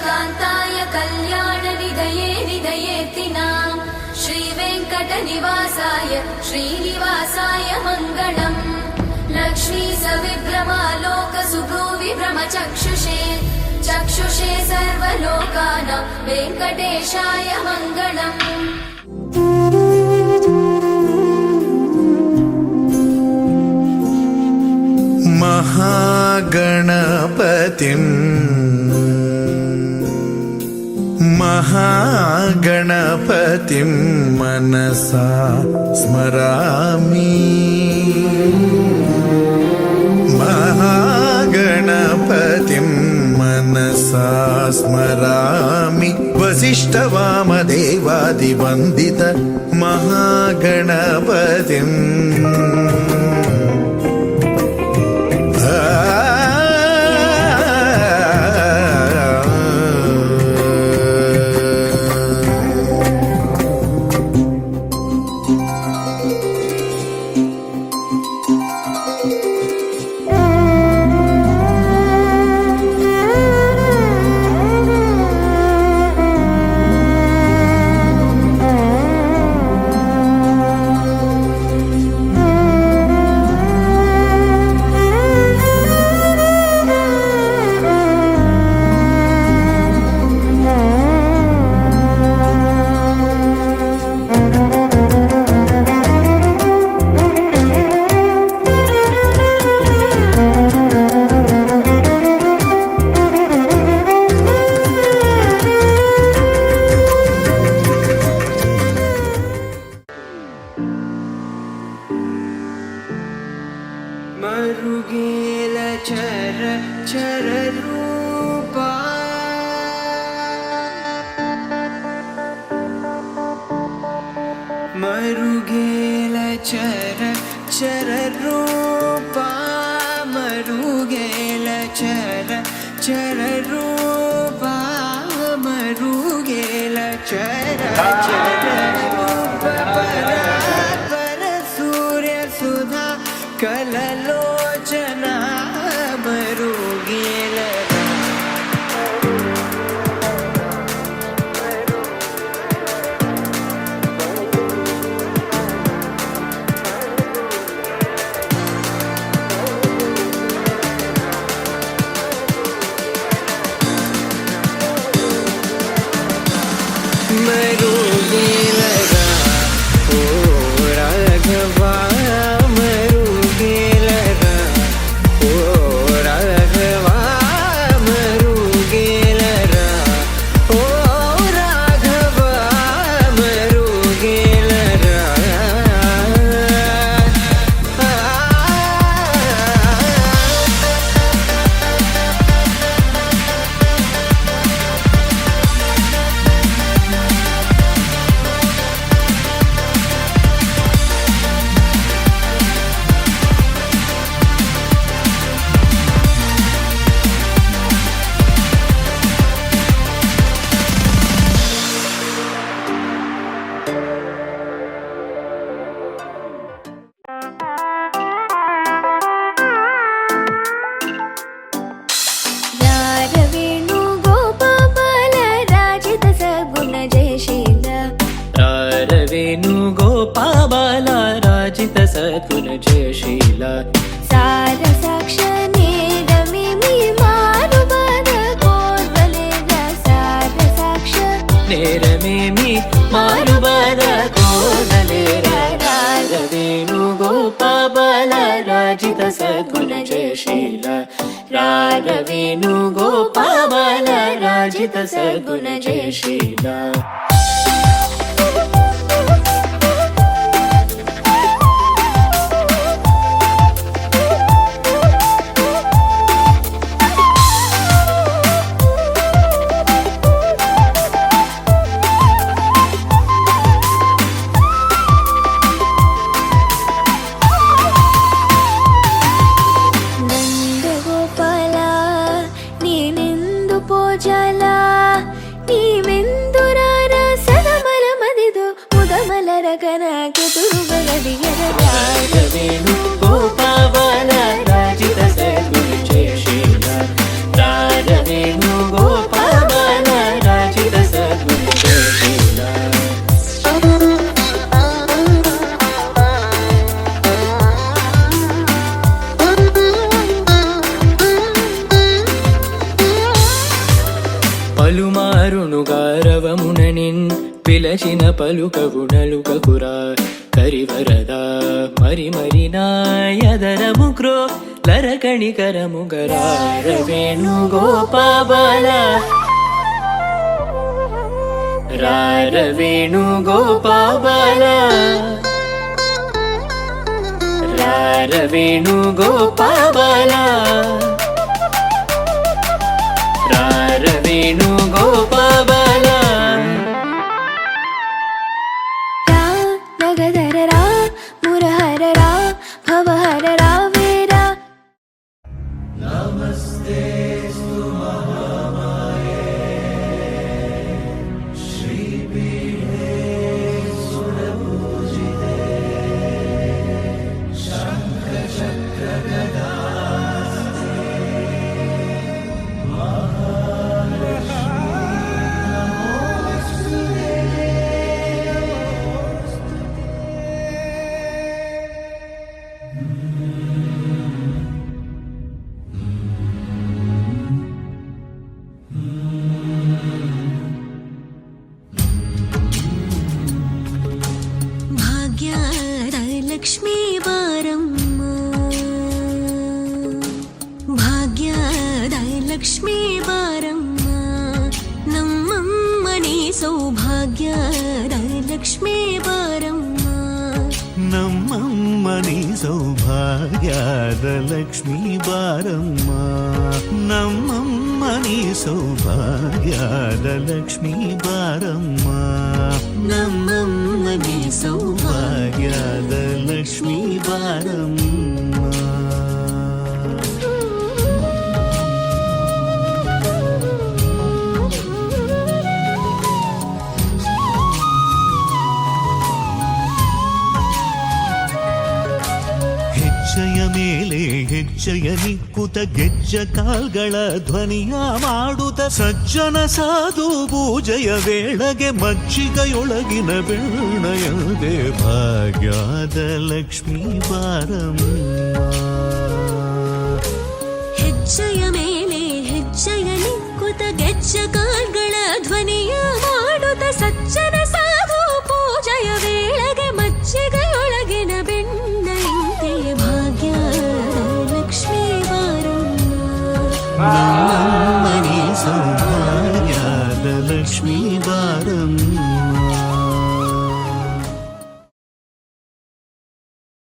कान्ताय कल्याणनिधये निधयेऽर्तिनां श्रीवेङ्कटनिवासाय श्रीनिवासाय मङ्गलम् लक्ष्मी सविभ्रमालोकसुभ्रूविभ्रमचक्षुषे चक्षुषे सर्वलोकानां वेङ्कटेशाय मङ्गलम्। महागणपतिं मनसा स्मरामि। महागणपतिं मनसा स्मरामि। वसिष्ठवामदेवादिवन्दित महागणपतिम् मरुगेल चर चर रूपा मरुगेल चर चर रूपा मरुगेल चर चर रूपा मरुगेल चर चर रूपा पर सूर्य सुधा कललोचना मरुगेल मरुगेल ओ राघवा मरुगेल ओ राघवा मरुगेल ओ राघवा मरुगेल वेणुगोपाल राजित सद्गुण जयशील सार साक्ष नेरमिमि मारुबद कोर्वलेग सार साक्ष नेरमिमि मारुबद कोर्वलेग वेणुगोपाल राजित सद्गुण जयशील वेणुगोपाल राजित सद्गुण जयशील పోజాలా నీ మెందురార సదమల విలసిన పలుకవు నలుకకురా కరివరద మరి మరి నాయదరము క్రో లరకణికరముగరార వేణు గోపాల రార వేణు గోపాల రార వేణు గోపాల రార వేణు గోపాల రా నగధర రా మురహర రా భవహర రా వేరా ಭಾಗ್ಯದ ಲಕ್ಷ್ಮೀ ಬಾರಮ್ಮ ಭಾಗ್ಯದ ಲಕ್ಷ್ಮೀ ಬಾರಮ್ಮ ನಮ್ಮಮ್ಮನಿ ಸೌಭಾಗ್ಯದ ಲಕ್ಷ್ಮೀ ಬಾರಮ್ಮ ನಮ್ಮಮ್ಮನಿ ಸೌಭಾಗ್ಯದ ಲಕ್ಷ್ಮೀ ಬಾರಮ್ಮ ನಮ್ಮಮ್ಮನಿ ಸೌಭಾಗ್ಯದ ಲಕ್ಷ್ಮೀ ಬಾರಮ್ಮ ನಮ್ಮಮ್ಮನಿ ಸೌಭಾಗ್ಯದ ಲಕ್ಷ್ಮೀ ಬಾರಮ್ಮ ಹೆಜ್ಜೆಯ ಮೇಲೆ ಹೆಜ್ಜೆಯ ನಿಕ್ಕುತ ಗೆಜ್ಜ ಕಾಲ್ಗಳ ಧ್ವನಿಯ ಮಾಡುತ್ತ ಸಜ್ಜನ ಸಾಧು ಪೂಜೆಯ ವೇಳೆಗೆ ಮಜ್ಜಿಗೆಯೊಳಗಿನ ಬೆಣ್ಣೆಯದೆ ಭಾಗ್ಯದ ಲಕ್ಷ್ಮೀ ಬಾರಮ್ಮ ಹೆಜ್ಜೆಯ ಮೇಲೆ ಹೆಜ್ಜೆಯ ನಿಕ್ಕುತ ಗೆಜ್ಜ ಕಾಲ್ಗಳ ಧ್ವನಿಯ ಮಾಡುತ್ತ ಸಜ್ಜನ ಸಾಧು ಪೂಜೆಯ ವೇಳೆಗೆ ಮಜ್ಜಿಗೆಯೊಳಗಿನ ಬೆಣ್ಣೆಯಂತೆ ಭಾಗ್ಯದ ಲಕ್ಷ್ಮೀ ಬಾರಮ್ಮ ನಮ್ಮಮ್ಮನಿ ಸೌಭಾಗ್ಯದ